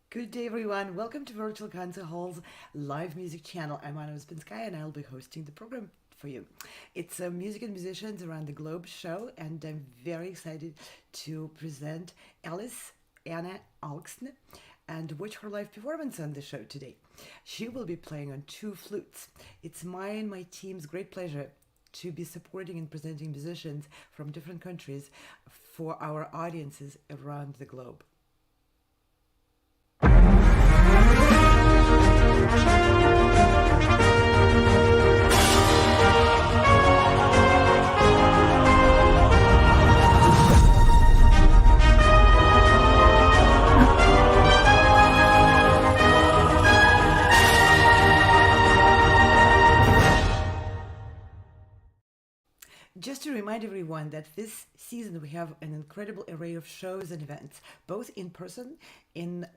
Good day, everyone. Welcome to Virtual Concert Hall's live music channel. I'm Anna Alksne, and I'll be hosting the program for you. It's a Music and Musicians Around the Globe show, and I'm very excited to present Alise Anna Alksne and watch her live performance on the show today. She will be playing on two flutes. It's my and my team's great pleasure to be supporting and presenting musicians from different countries for our audiences around the globe. Just to remind everyone that this season we have an incredible array of shows and events, both in person, in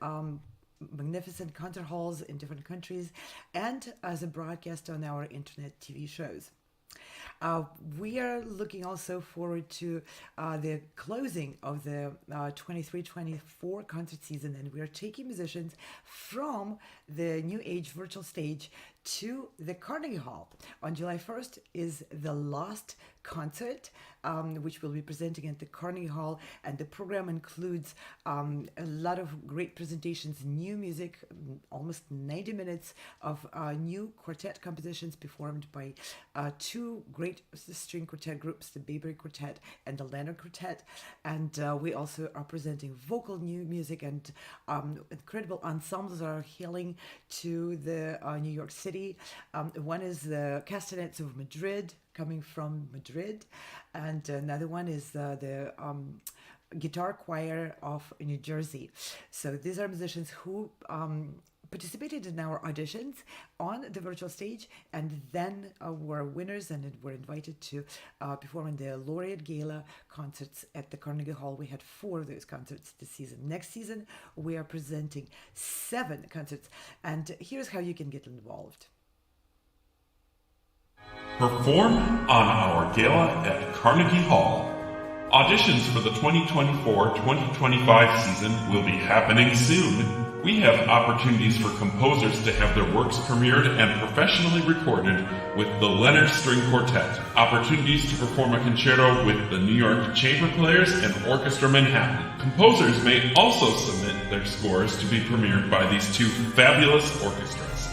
magnificent concert halls in different countries, and as a broadcast on our internet TV shows. We are looking also forward to the closing of the 23-24 concert season, and we are taking musicians from the New Age virtual stage to the Carnegie Hall. On July 1st is the last concert, which we'll be presenting at the Carnegie Hall, and the program includes a lot of great presentations, new music, almost 90 minutes of new quartet compositions performed by two great string quartet groups, the Bayberry Quartet and the Leonard Quartet, and we also are presenting vocal new music, and incredible ensembles are hailing to the New York City. One is the Castanets of Madrid, coming from Madrid, and another one is the Guitar Choir of New Jersey. So these are musicians who participated in our auditions on the virtual stage, and then were winners and were invited to perform in the Laureate Gala concerts at the Carnegie Hall. We had 4 of those concerts this season. Next season, we are presenting 7 concerts, and here's how you can get involved. Perform on our gala at Carnegie Hall. Auditions for the 2024-2025 season will be happening soon. We have opportunities for composers to have their works premiered and professionally recorded with the Leonard String Quartet, opportunities to perform a concerto with the New York Chamber Players and Orchestra Manhattan. Composers may also submit their scores to be premiered by these two fabulous orchestras.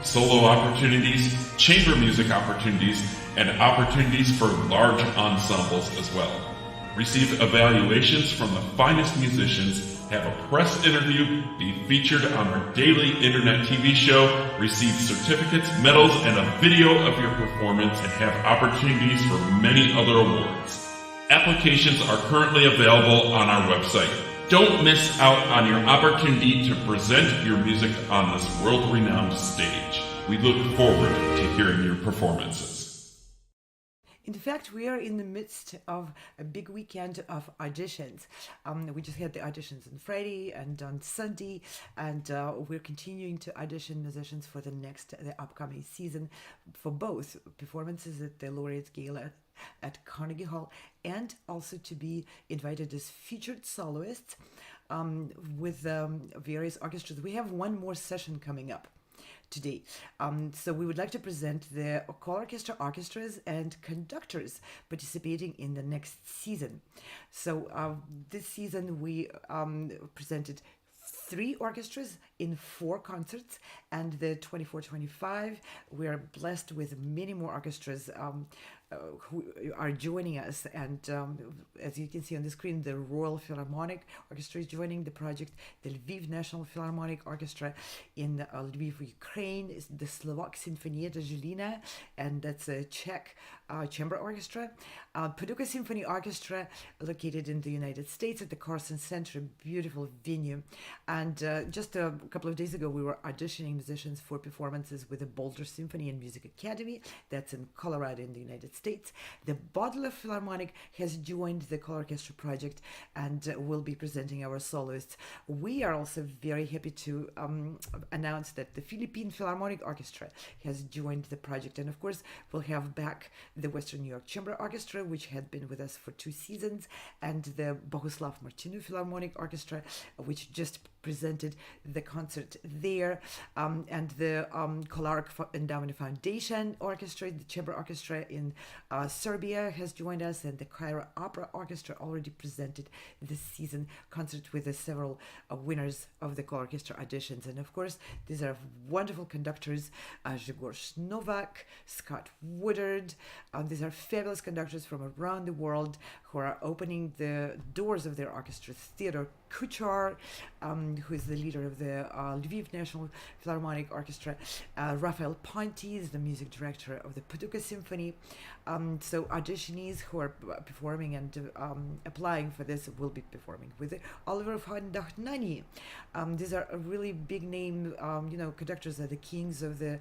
Solo opportunities, chamber music opportunities, and opportunities for large ensembles as well. Receive evaluations from the finest musicians, have a press interview, be featured on our daily internet TV show, receive certificates, medals, and a video of your performance, and have opportunities for many other awards. Applications are currently available on our website. Don't miss out on your opportunity to present your music on this world-renowned stage. We look forward to hearing your performances. In fact, we are in the midst of a big weekend of auditions. We just had the auditions on Friday and on Sunday, and we're continuing to audition musicians for the upcoming season for both performances at the Laureates Gala at Carnegie Hall, and also to be invited as featured soloists with various orchestras. We have one more session coming up today. So we would like to present the ColORCHESTRA orchestras and conductors participating in the next season. So this season we presented 3 orchestras in 4 concerts, and the 24-25 we are blessed with many more orchestras who are joining us. And as you can see on the screen, the Royal Philharmonic Orchestra is joining the project, the Lviv National Philharmonic Orchestra in Lviv, Ukraine, is the Slovak Sinfonietta Julina, and that's a Czech chamber orchestra. Paducah Symphony Orchestra, located in the United States at the Carson Center, beautiful venue. And just a couple of days ago, we were auditioning musicians for performances with the Boulder Symphony and Music Academy. That's in Colorado in the United States. The Boulder Philharmonic has joined the ColORCHESTRA project and will be presenting our soloists. We are also very happy to announce that the Philippine Philharmonic Orchestra has joined the project. And of course, we'll have back the Western New York Chamber Orchestra, which had been with us for 2 seasons, and the Bohuslav Martinu Philharmonic Orchestra, which just presented the concert there, and the ColORCHESTRA Endowment Foundation Orchestra, the chamber orchestra in Serbia, has joined us, and the Cairo Opera Orchestra already presented this season concert with the several winners of the ColORCHESTRA auditions. And of course, these are wonderful conductors, Zhigor Novak, Scott Woodard. These are fabulous conductors from around the world who are opening the doors of their orchestras. Theodore Kuchar, who is the leader of the Lviv National Philharmonic Orchestra. Raphael Ponti is the music director of the Paducah Symphony. So auditionees who are performing and applying for this will be performing with Oliver van Dahnani. These are a really big name, conductors are the kings of the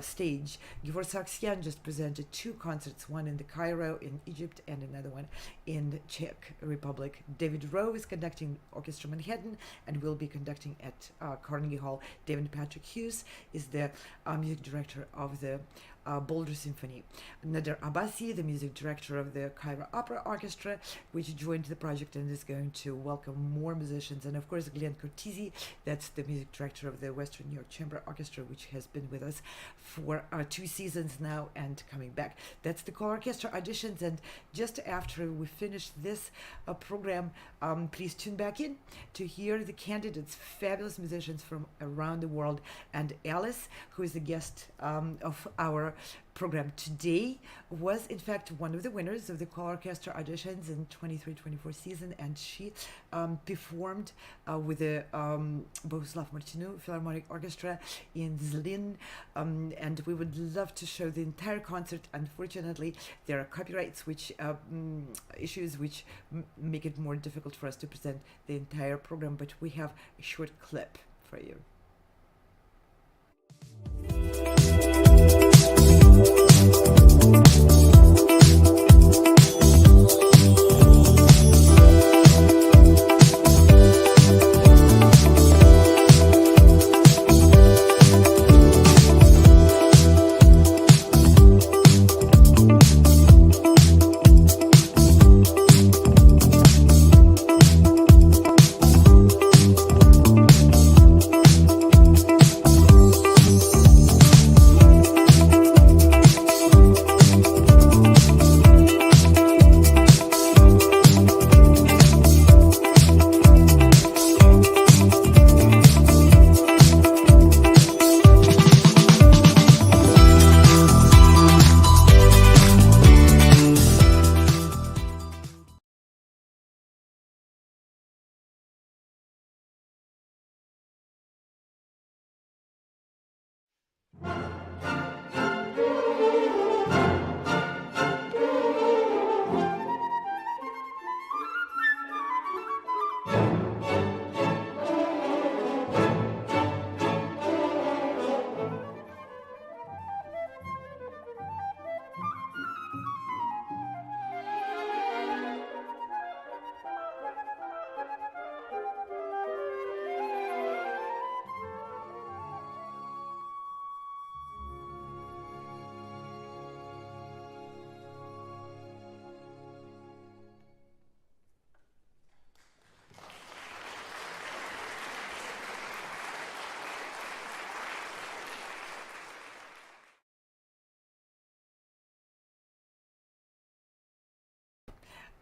stage. Givor Sargsyan just presented 2 concerts, one in the Cairo in Egypt and another one in the Czech Republic. David Rowe is conducting Orchestra Manhattan and will be conducting at Carnegie Hall. David Patrick Hughes is the music director of the Boulder Symphony. Nader Abbasi, the music director of the Cairo Opera Orchestra, which joined the project and is going to welcome more musicians. And of course, Glenn Cortese, that's the music director of the Western New York Chamber Orchestra, which has been with us for 2 seasons now and coming back. That's the ColORCHESTRA auditions. And just after we finish this program, please tune back in to hear the candidates, fabulous musicians from around the world. And Alice, who is the guest of our program today, was in fact one of the winners of the ColORCHESTRA auditions in 23-24 season, and she performed with the Bohuslav Martinu Philharmonic Orchestra in Zlin, and we would love to show the entire concert. Unfortunately, there are copyrights issues which make it more difficult for us to present the entire program, but we have a short clip for you.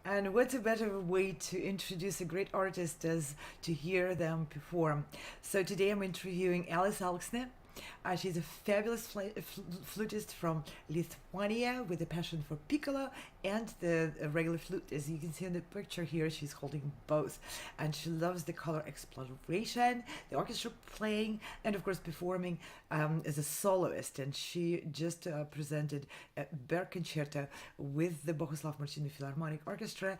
And what's a better way to introduce a great artist as to hear them perform? So today I'm interviewing Alise Anna Alksne. She's a fabulous flutist from Lithuania with a passion for piccolo and the regular flute. As you can see in the picture here, she's holding both. And she loves the color exploration, the orchestra playing, and of course performing as a soloist. And she just presented a Berg concerto with the Bohuslav Martinu Philharmonic Orchestra,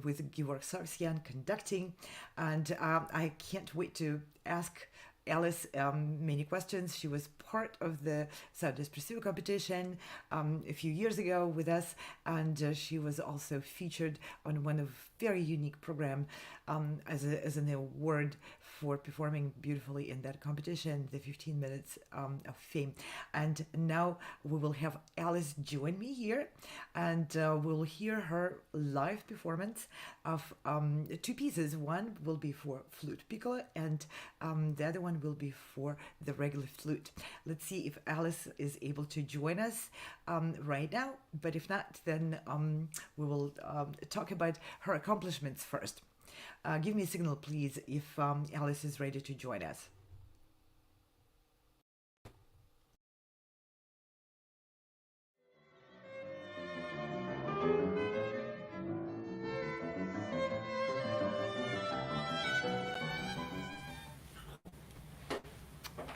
with Georg Sargsyan conducting. And I can't wait to ask Alise many questions. She was part of the Espressivo competition a few years ago with us, and she was also featured on one of very unique program as an award for performing beautifully in that competition, the 15 minutes of fame. And now we will have Alise join me here, and we'll hear her live performance of two pieces. One will be for flute piccolo, and the other one will be for the regular flute. Let's see if Alise is able to join us right now, but if not, then we will talk about her accomplishments first. Give me a signal, please, if Alise is ready to join us.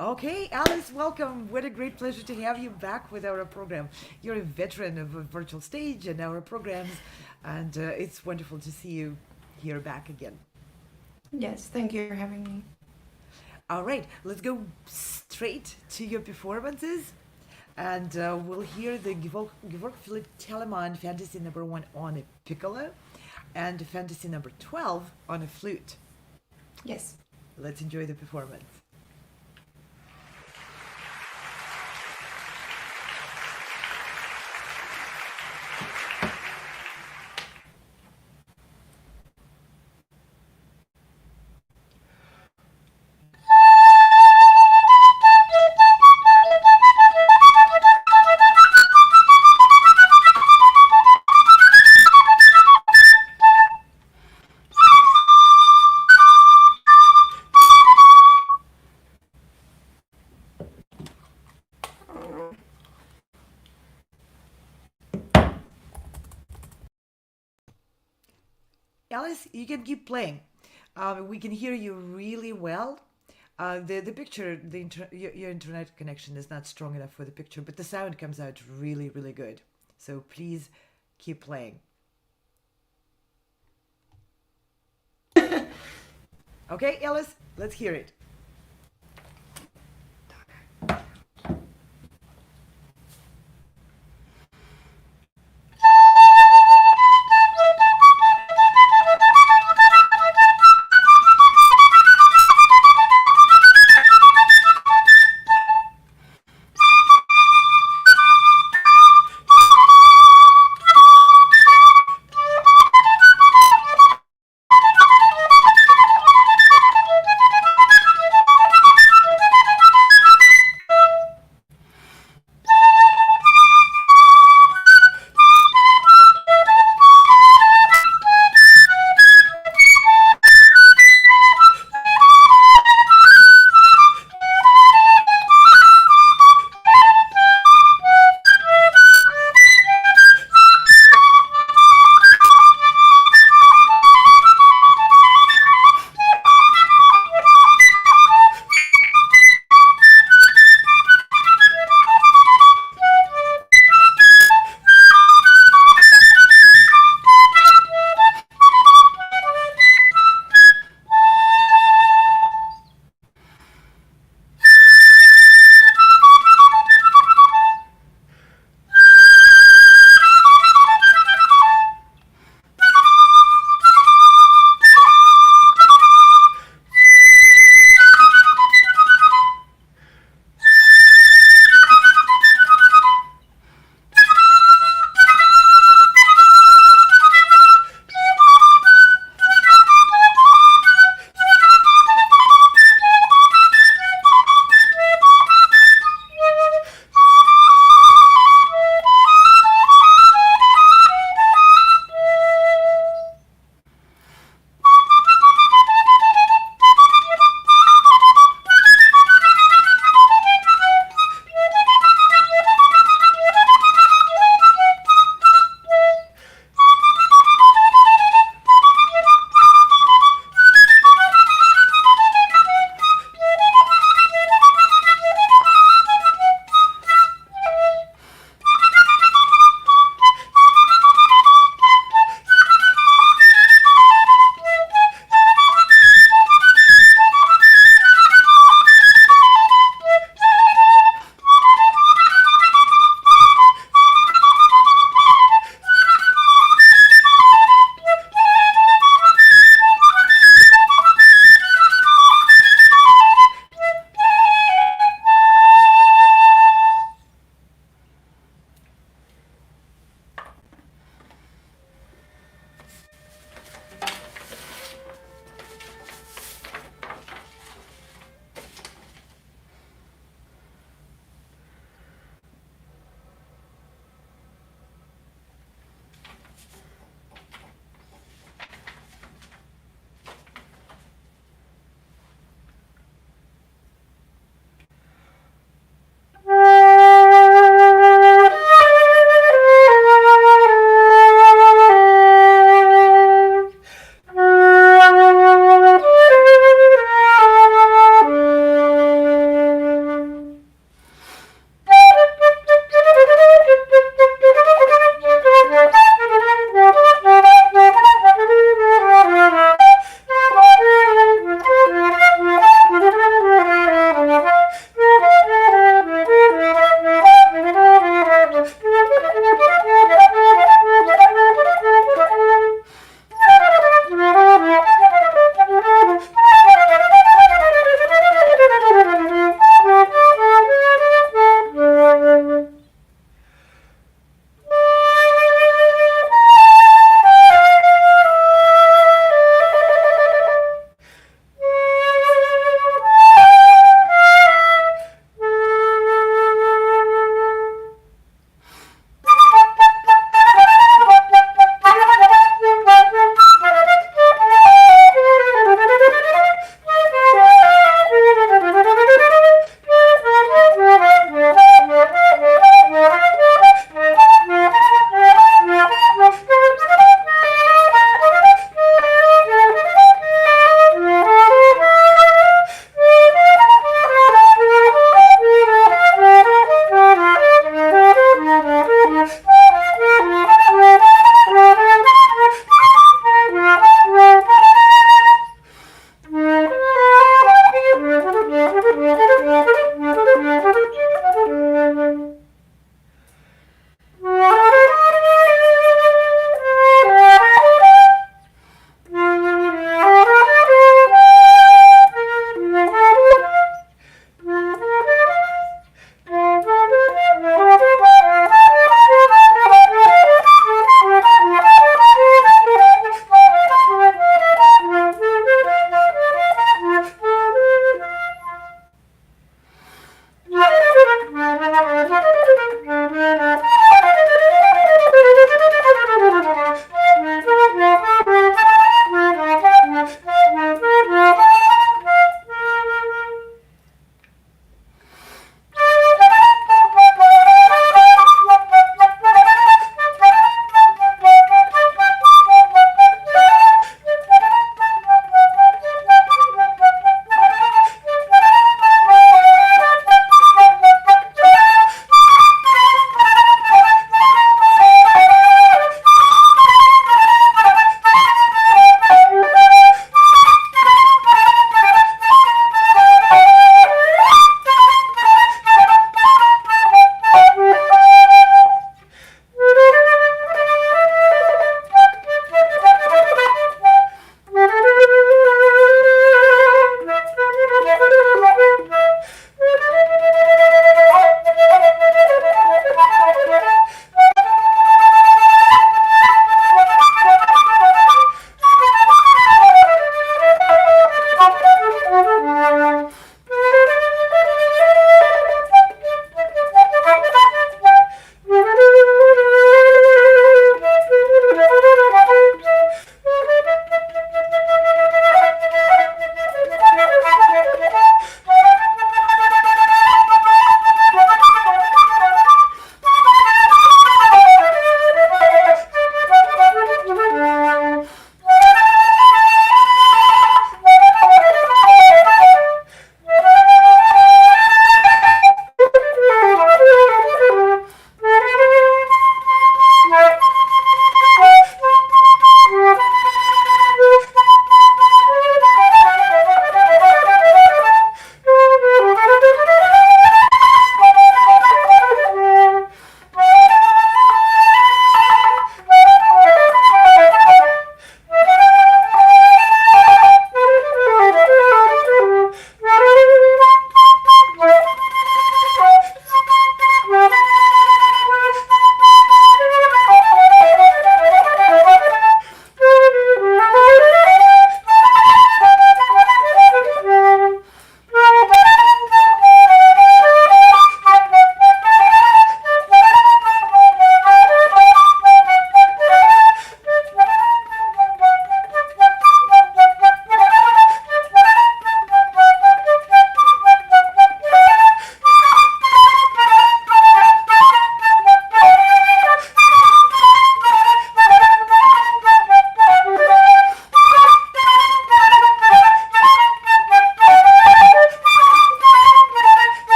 Okay, Alise, welcome. What a great pleasure to have you back with our program. You're a veteran of a virtual stage and our programs, and it's wonderful to see you here back again. Yes, thank you for having me. All right, let's go straight to your performances, and we'll hear the Georg Philipp Telemann Fantasy Number 1 on a piccolo and Fantasy Number 12 on a flute. Yes. Let's enjoy the performance. Alise, you can keep playing. We can hear you really well. The picture, your internet connection is not strong enough for the picture, but the sound comes out really, really good. So please keep playing. Okay, Alise, let's hear it.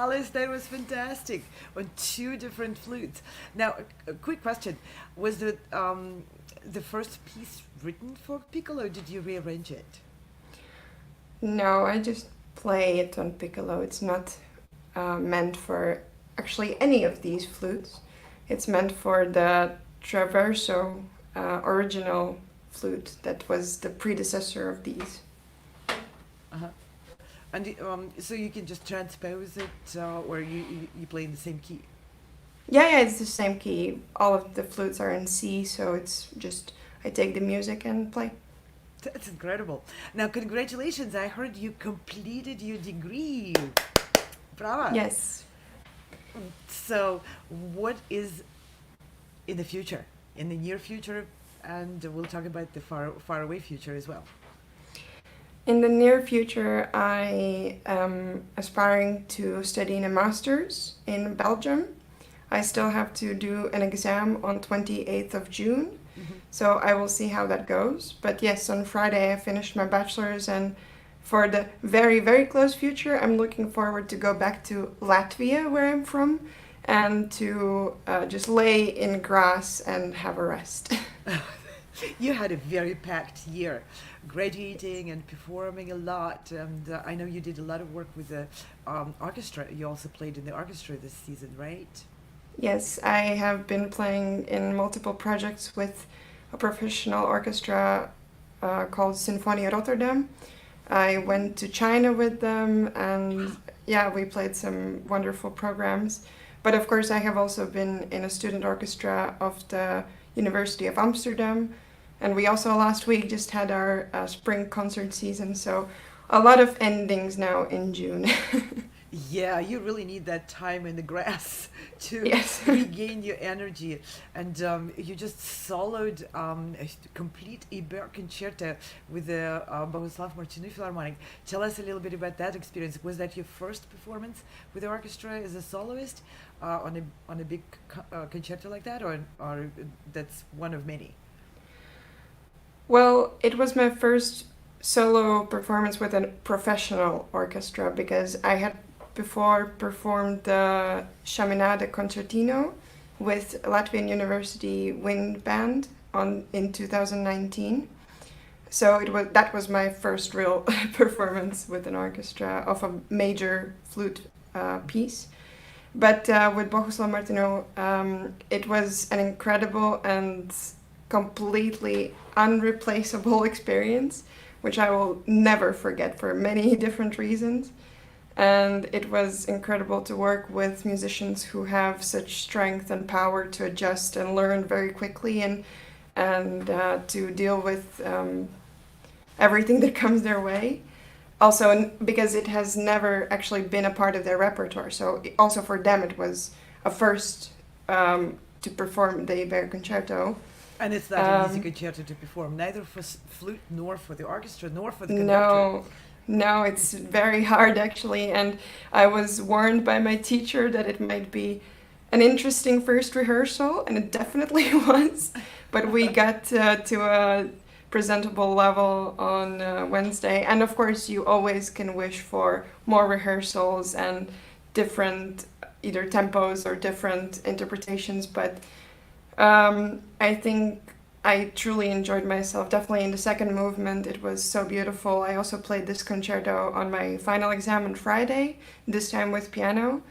Alice, that was fantastic. On two different flutes. Now, a quick question: was the first piece written for piccolo? Or did you rearrange it? No, I just play it on piccolo. It's not meant for actually any of these flutes. It's meant for the traverso original flute that was the predecessor of these. Uh-huh. And so you can just transpose it, or you play in the same key. Yeah, it's the same key. All of the flutes are in C, so it's just I take the music and play. That's incredible. Now, congratulations! I heard you completed your degree. Brava! Yes. So, what is in the future, in the near future, and we'll talk about the far away future as well. In the near future, I am aspiring to study in a master's in Belgium. I still have to do an exam on 28th of June, so I will see how that goes. But yes, on Friday I finished my bachelor's, and for the very, very close future, I'm looking forward to go back to Latvia, where I'm from, and to just lay in grass and have a rest. You had a very packed year, graduating and performing a lot, and I know you did a lot of work with the orchestra. You also played in the orchestra this season, right? Yes, I have been playing in multiple projects with a professional orchestra called Symphony Rotterdam. I went to China with them, and yeah, we played some wonderful programs. But of course, I have also been in a student orchestra of the University of Amsterdam, and we also last week just had our spring concert season, so a lot of endings now in June. Yeah, you really need that time in the grass to Yes. regain your energy. And you just soloed a complete Ibert concerto with the Bohuslav Martinu Philharmonic. Tell us a little bit about that experience. Was that your first performance with the orchestra as a soloist on a big concerto like that, or that's one of many? Well, it was my first solo performance with a professional orchestra, because I had before performed the Chaminade Concertino with Latvian University Wind Band in 2019. So that was my first real performance with an orchestra of a major flute piece. But with Bohuslav Martinu, it was an incredible and completely unreplaceable experience, which I will never forget for many different reasons. And it was incredible to work with musicians who have such strength and power to adjust and learn very quickly, and to deal with everything that comes their way. Also, because it has never actually been a part of their repertoire, so also for them it was a first to perform the Ibert Concerto. And it's not an easy concerto to perform, neither for flute nor for the orchestra nor for the conductor. No, it's very hard actually, and I was warned by my teacher that it might be an interesting first rehearsal, and it definitely was. But we got to a presentable level on Wednesday, and of course you always can wish for more rehearsals and different either tempos or different interpretations, but I think I truly enjoyed myself. Definitely in the second movement, it was so beautiful. I also played this concerto on my final exam on Friday, this time with piano,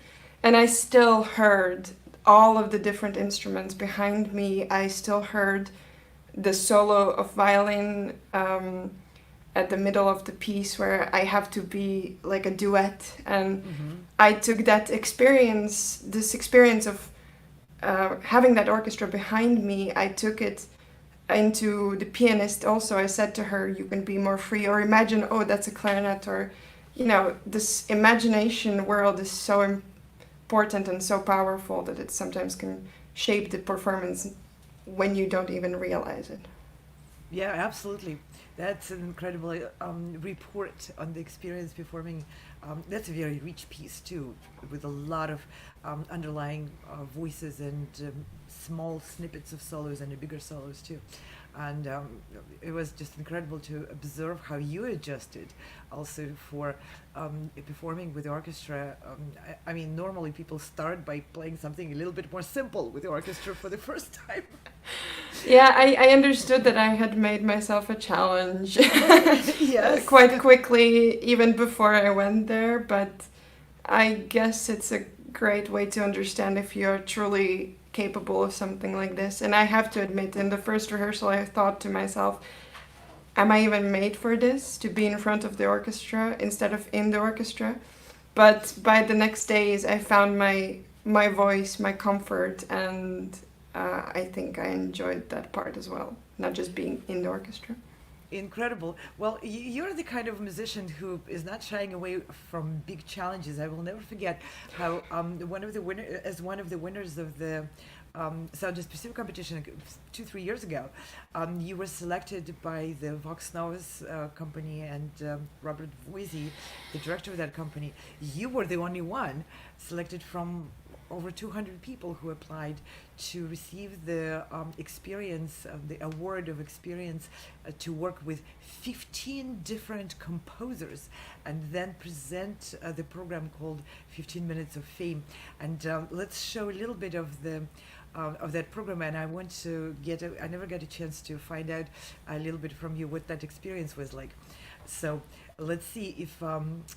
and I still heard all of the different instruments behind me. I still heard the solo of violin at the middle of the piece, where I have to be like a duet, and I took that experience, this experience of having that orchestra behind me, I took it into the pianist also. I said to her, you can be more free, or imagine, oh, that's a clarinet, or, you know, this imagination world is so important and so powerful that it sometimes can shape the performance when you don't even realize it. Yeah, absolutely. That's an incredible report on the experience performing. That's a very rich piece too, with a lot of underlying voices and small snippets of solos and the bigger solos too. And it was just incredible to observe how you adjusted also for performing with the orchestra. I mean, normally people start by playing something a little bit more simple with the orchestra for the first time. Yeah, I understood that I had made myself a challenge Yes. quite quickly, even before I went there. But I guess it's a great way to understand if you're truly capable of something like this. And I have to admit, in the first rehearsal, I thought to myself, am I even made for this, to be in front of the orchestra instead of in the orchestra? But by the next days, I found my voice, my comfort, and I think I enjoyed that part as well, not just being in the orchestra. Incredible. Well, you're the kind of musician who is not shying away from big challenges. I will never forget how one of the winners of the Sound Espressivo competition 2-3 years ago, you were selected by the Vox Novus company and Robert Voisey, the director of that company. You were the only one selected from over 200 people who applied to receive the experience, the award of experience to work with 15 different composers and then present the program called 15 Minutes of Fame. And let's show a little bit of that program. And I want to I never got a chance to find out a little bit from you what that experience was like. So let's see if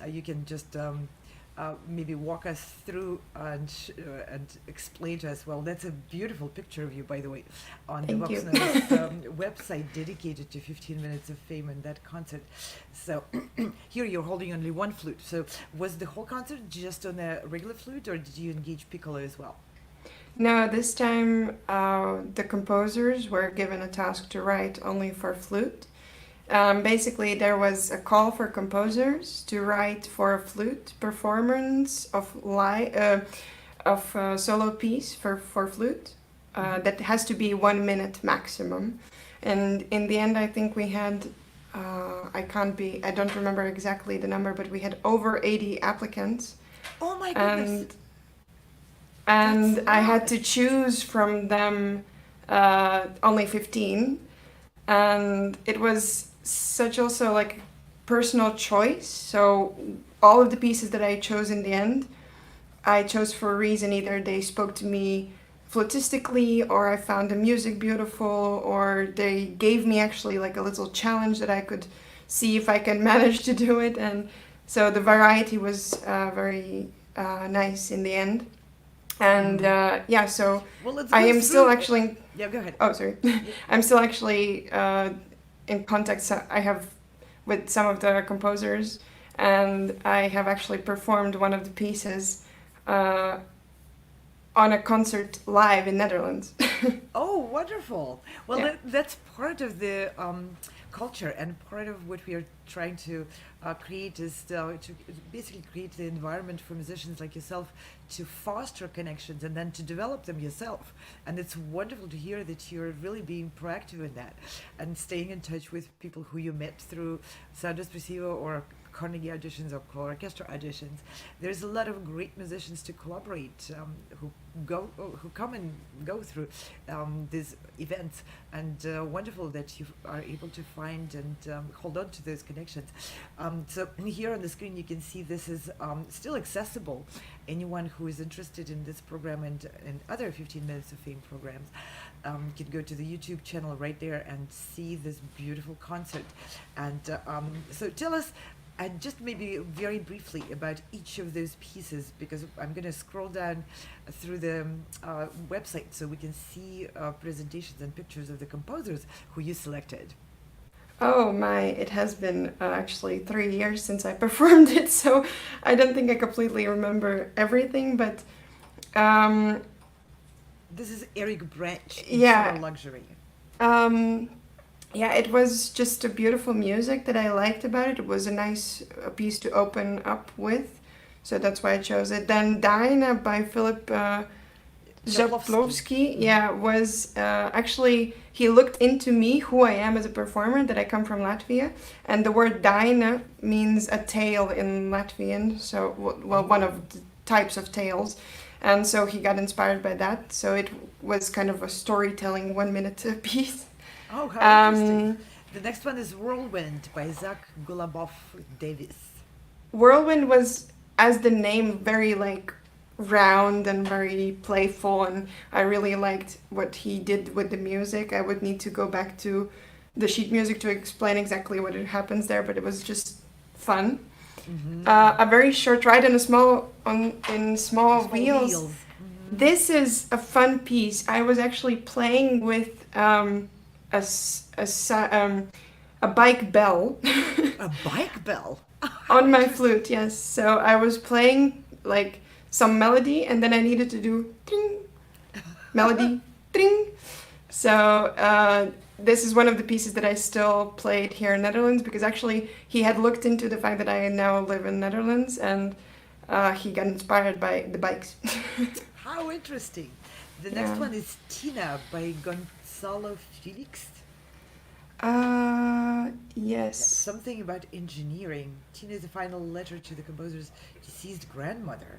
you can just maybe walk us through and explain to us. Well, that's a beautiful picture of you, by the way, on the Thank you. Vox Novus website dedicated to 15 Minutes of Fame and that concert. So here you're holding only one flute. So was the whole concert just on a regular flute, or did you engage piccolo as well? No, this time the composers were given a task to write only for flute. Basically, there was a call for composers to write for a flute performance of solo piece for flute. That has to be 1 minute maximum. And in the end, I think we had, I don't remember exactly the number, but we had over 80 applicants. Oh my goodness. And That's I had lot. to choose from them only 15. And it was such also like personal choice. So all of the pieces that I chose in the end, I chose for a reason. Either they spoke to me flutistically, or I found the music beautiful, or they gave me actually like a little challenge that I could see if I can manage to do it. And so the variety was very nice in the end. And yeah, so Well, let's I go am still through- actually, Yeah, go ahead. oh, sorry. I'm still actually in contact I have with some of the composers, and I have actually performed one of the pieces on a concert live in Netherlands. Oh, wonderful. Well, Yeah. that's part of the culture, and part of what we are trying to create is to basically create the environment for musicians like yourself to foster connections and then to develop them yourself. And it's wonderful to hear that you're really being proactive in that and staying in touch with people who you met through Sound Espressivo or Carnegie auditions or ColORCHESTRA auditions. There's a lot of great musicians to collaborate who come and go through these events, and wonderful that you are able to find and hold on to those connections. So here on the screen you can see this is still accessible. Anyone who is interested in this program and other 15 Minutes of Fame programs can go to the YouTube channel right there and see this beautiful concert. And so tell us, and just maybe very briefly about each of those pieces, because I'm going to scroll down through the website so we can see presentations and pictures of the composers who you selected. Oh my, it has been actually 3 years since I performed it, so I don't think I completely remember everything, but This is Eric Branch, Yeah. Solo Luxury. Yeah, it was just a beautiful music that I liked about it. It was a nice piece to open up with, so that's why I chose it. Then Dinah by Philip Zaplovsky, was actually, he looked into me, who I am as a performer, that I come from Latvia, and the word daina means a tale in Latvian, so, well, one of the types of tales, and so he got inspired by that, so it was kind of a storytelling 1 minute piece. Oh, how interesting. The next one is Whirlwind by Zach Gulabov Davis. Whirlwind was, as the name, very like round and very playful, and I really liked what he did with the music. I would need to go back to the sheet music to explain exactly what happens there, but it was just fun. Mm-hmm. A very short ride in small wheels. Mm-hmm. This is a fun piece. I was actually playing with a bike bell. A bike bell? On my flute, yes. So I was playing like some melody, and then I needed to do ding, melody, ding. So this is one of the pieces that I still played here in Netherlands, because actually he had looked into the fact that I now live in Netherlands, and he got inspired by the bikes. How interesting. The next one is Tina by Gonzalo Felix. Yes. Something about engineering. Tina is the final letter to the composer's deceased grandmother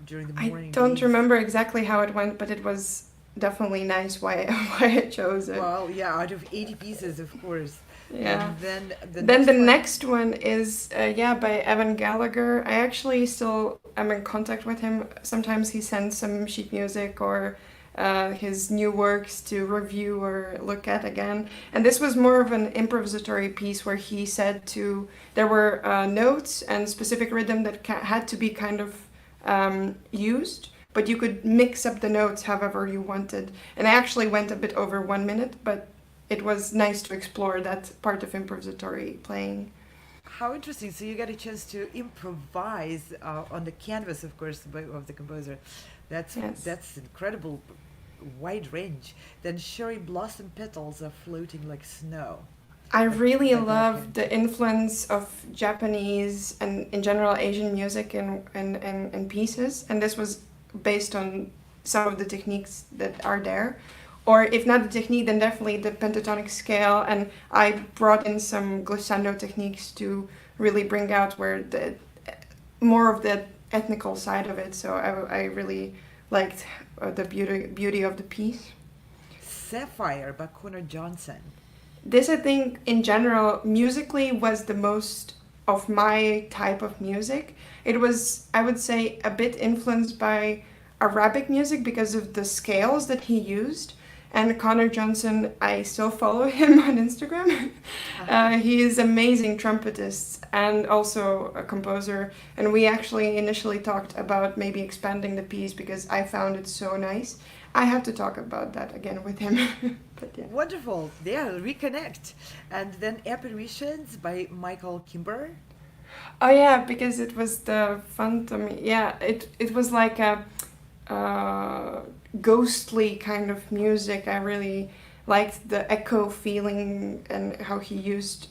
during the morning. I don't remember exactly how it went, but it was definitely nice why I chose it. Well, yeah, out of 80 pieces, of course. Yeah. And then the next one is by Evan Gallagher. I actually still am in contact with him. Sometimes he sends some sheet music or his new works to review or look at again. And this was more of an improvisatory piece where he said there were notes and specific rhythm that had to be kind of used, but you could mix up the notes however you wanted. And I actually went a bit over 1 minute, but it was nice to explore that part of improvisatory playing. How interesting. So you got a chance to improvise on the canvas, of course, of the composer. That's incredible wide range. Then cherry blossom petals are floating like snow. I really love the influence of Japanese and in general Asian music in pieces, and this was based on some of the techniques that are there. Or if not the technique, then definitely the pentatonic scale, and I brought in some glissando techniques to really bring out more of the ethnical side of it, so I really liked the beauty of the piece. Sapphire by Connor Johnson. This, I think, in general, musically was the most of my type of music. It was, I would say, a bit influenced by Arabic music because of the scales that he used. And Connor Johnson, I still follow him on Instagram. He is an amazing trumpetist and also a composer. And we actually initially talked about maybe expanding the piece because I found it so nice. I have to talk about that again with him. But yeah. Wonderful. Yeah, reconnect. And then Apparitions by Michael Kimber. Oh yeah, because it was the phantom. Yeah, it was like a ghostly kind of music. I really liked the echo feeling and how he used.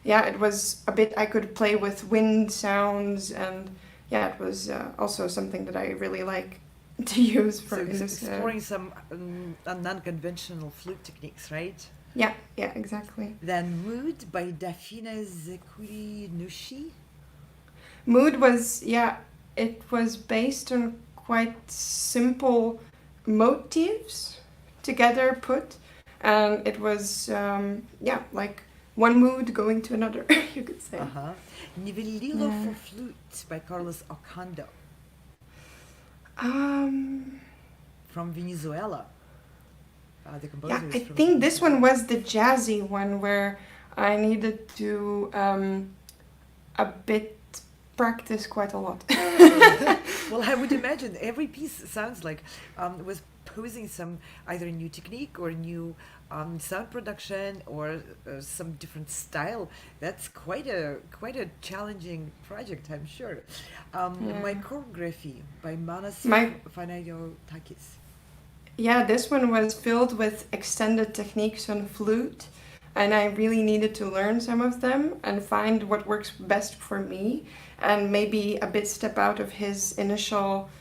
It was a bit. I could play with wind sounds, and it was also something that I really like to use for exploring some non-conventional flute techniques, right? Yeah, exactly. Then Mood by Dafina Zekuri Nushi. Mood was it was based on quite simple motifs together put, and it was like one mood going to another, you could say. Nivellilo for flute by Carlos Ocando. From Venezuela. The composer I think this one was the jazzy one where I needed to a bit practice quite a lot. Well, I would imagine every piece sounds like was posing some either new technique or new sound production or some different style. That's quite a challenging project, I'm sure. My choreography by Manas Fanayiotakis. Yeah, this one was filled with extended techniques on flute, and I really needed to learn some of them and find what works best for me, and maybe a bit step out of his initial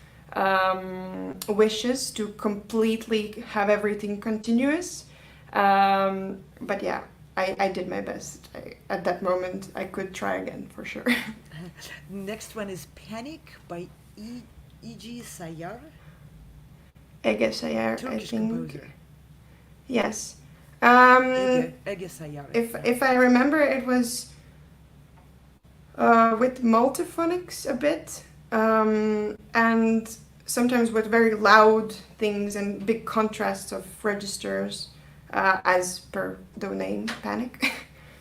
wishes to completely have everything continuous. But yeah, I did my best. At that moment, I could try again for sure. Next one is Panic by E.G. Sayar, Ege Sayar, I Turkish think. composer. Yes. Ege Sayar. If I remember, it was with multiphonics a bit, and sometimes with very loud things and big contrasts of registers, as per the name Panic.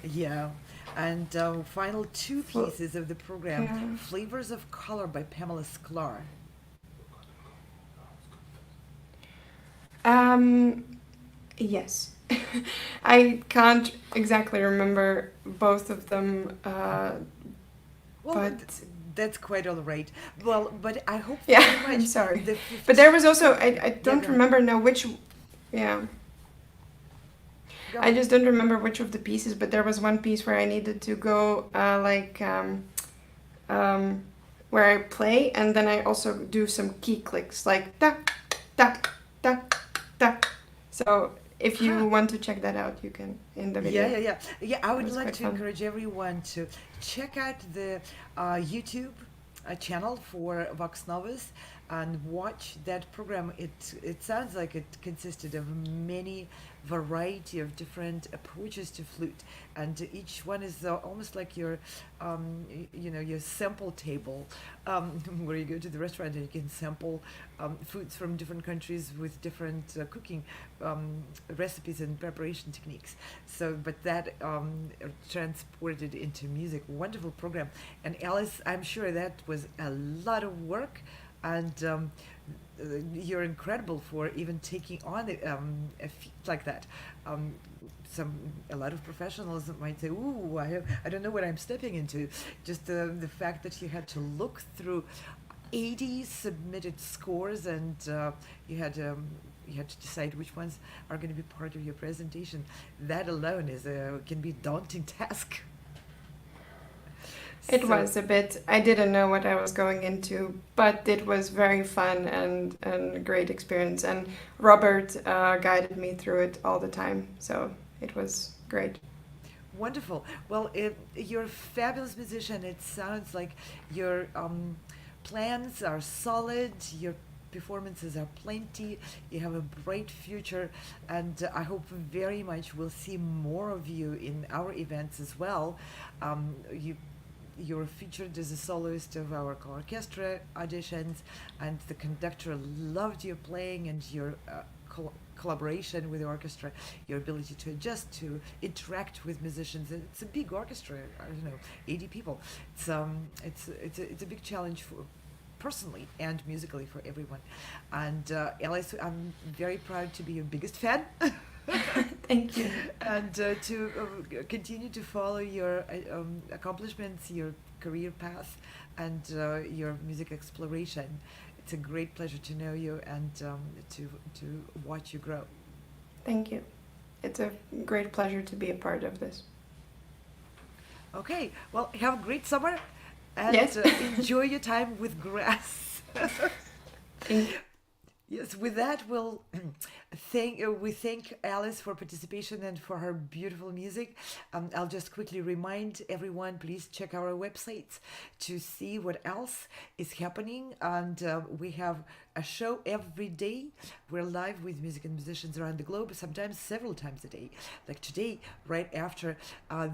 Yeah. And final two pieces of the program, Yeah. Flavors of Color by Pamela Sklar. Yes. I can't exactly remember both of them, Well, but that's quite all right. Well, but I hope yeah, very much I'm sorry. the But there was also, I don't go on. remember now which, yeah. Go I on. just don't remember which of the pieces, but there was one piece where I needed to go where I play, and then I also do some key clicks, like da, da, da, da. So if you Huh. want to check that out, you can in the video. Yeah. I would was like quite to fun. encourage everyone to check out the YouTube channel for Vox Novus and watch that program. It sounds like it consisted of many variety of different approaches to flute, and each one is almost like your your sample table, where you go to the restaurant and you can sample foods from different countries with different cooking recipes and preparation techniques. So, but that transported into music. Wonderful program. And Alice, I'm sure that was a lot of work, and you're incredible for even taking on a feat like that. A lot of professionals might say, "Ooh, I don't know what I'm stepping into." Just the fact that you had to look through 80 submitted scores, and you had to decide which ones are going to be part of your presentation. That alone can be a daunting task. It So- was a bit, I didn't know what I was going into, but it was very fun and a great experience. And Robert guided me through it all the time, so it was great. Wonderful. Well, you're a fabulous musician. It sounds like your plans are solid. Your performances are plenty. You have a bright future, and I hope very much we'll see more of you in our events as well. You're featured as a soloist of our ColORCHESTRA auditions, and the conductor loved your playing and your collaboration with the orchestra, your ability to adjust, to interact with musicians. It's a big orchestra. I don't know, 80 people. It's a big challenge for personally and musically for everyone. And Alice, I'm very proud to be your biggest fan. Thank you. And to continue to follow your accomplishments, your career path, and your music exploration. It's a great pleasure to know you and to watch you grow. Thank you. It's a great pleasure to be a part of this. Okay, well, have a great summer, and Yes. enjoy your time with grass. Thank you. Yes, with that, we thank Alice for participation and for her beautiful music. I'll just quickly remind everyone, please check our websites to see what else is happening. And we have a show every day. We're live with music and musicians around the globe, sometimes several times a day. Like today, right after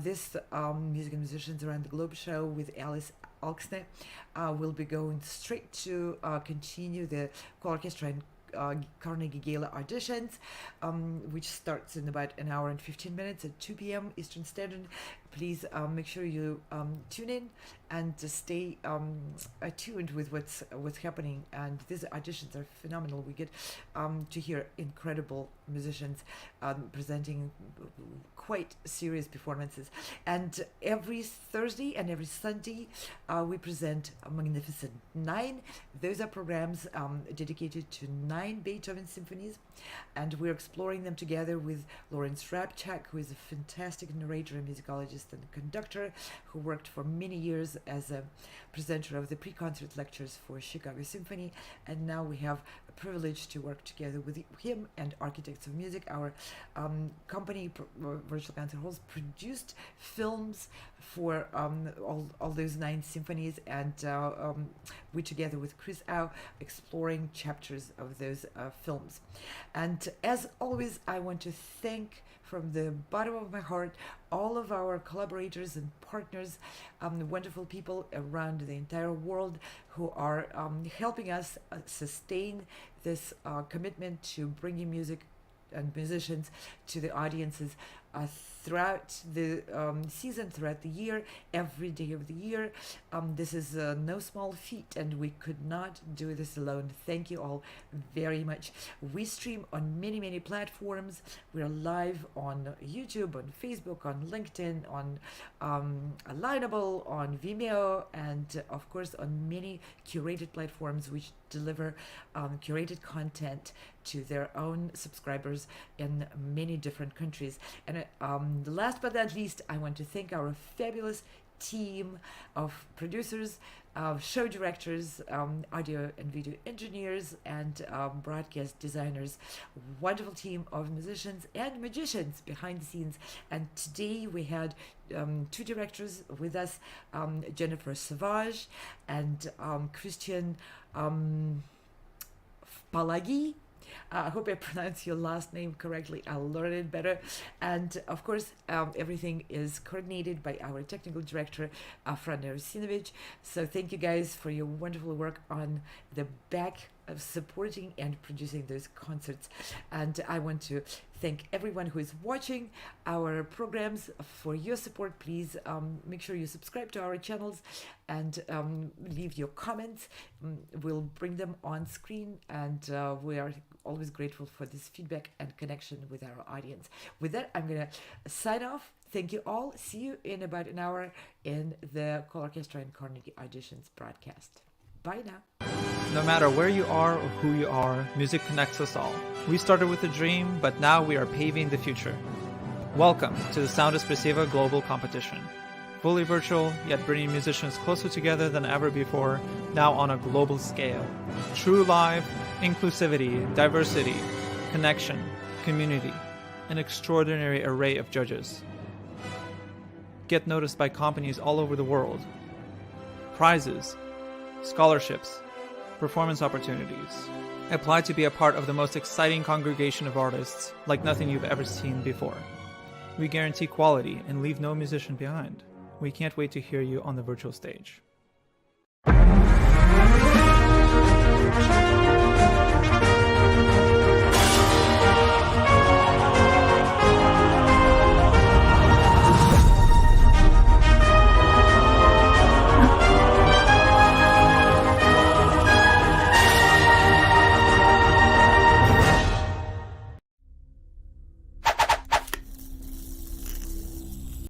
this Music and Musicians Around the Globe show with Alise Anna Alksne, we'll be going straight to continue the ColORCHESTRA and Carnegie Gala auditions, which starts in about an hour and 15 minutes at 2 p.m. Eastern Standard. Please make sure you tune in and stay attuned with what's happening. And these auditions are phenomenal. We get to hear incredible musicians presenting quite serious performances. And every Thursday and every Sunday, we present a Magnificent Nine. Those are programs dedicated to 9 Beethoven symphonies, and we're exploring them together with Lawrence Rabchak, who is a fantastic narrator, and musicologist, and conductor, who worked for many years as a presenter of the pre-concert lectures for Chicago Symphony. And now we have a privilege to work together with him and Architects of Music. Our company, Virtual Concert Halls, produced films for all those 9 symphonies, and we, together with Chris Au, exploring chapters of those films. And as always, I want to thank from the bottom of my heart all of our collaborators and partners, wonderful people around the entire world who are helping us sustain this commitment to bringing music and musicians to the audiences throughout the season, throughout the year, every day of the year. This is no small feat, and we could not do this alone. Thank you all very much. We stream on many, many platforms. We're live on YouTube, on Facebook, on LinkedIn, on Alignable, on Vimeo, and of course on many curated platforms which deliver curated content to their own subscribers in many different countries. And last but not least, I want to thank our fabulous team of producers, show directors, audio and video engineers, and broadcast designers. Wonderful team of musicians and magicians behind the scenes. And today we had 2 directors with us, Jennifer Savage and Christian Palagi. I hope I pronounced your last name correctly. I'll learn it better. And of course, everything is coordinated by our technical director, Afra Nerusinovic. So thank you guys for your wonderful work on the back of supporting and producing those concerts. And I want to thank everyone who is watching our programs for your support. Please make sure you subscribe to our channels and leave your comments. We'll bring them on screen, and we are always grateful for this feedback and connection with our audience. With that, I'm going to sign off. Thank you all. See you in about an hour in the ColORCHESTRA and Carnegie Auditions broadcast. Bye now. No matter where you are or who you are, music connects us all. We started with a dream, but now we are paving the future. Welcome to the Sound Espressivo Global Competition. Fully virtual, yet bringing musicians closer together than ever before, now on a global scale. True live, inclusivity, diversity, connection, community, an extraordinary array of judges. Get noticed by companies all over the world. Prizes, scholarships, performance opportunities. Apply to be a part of the most exciting congregation of artists like nothing you've ever seen before. We guarantee quality and leave no musician behind. We can't wait to hear you on the virtual stage.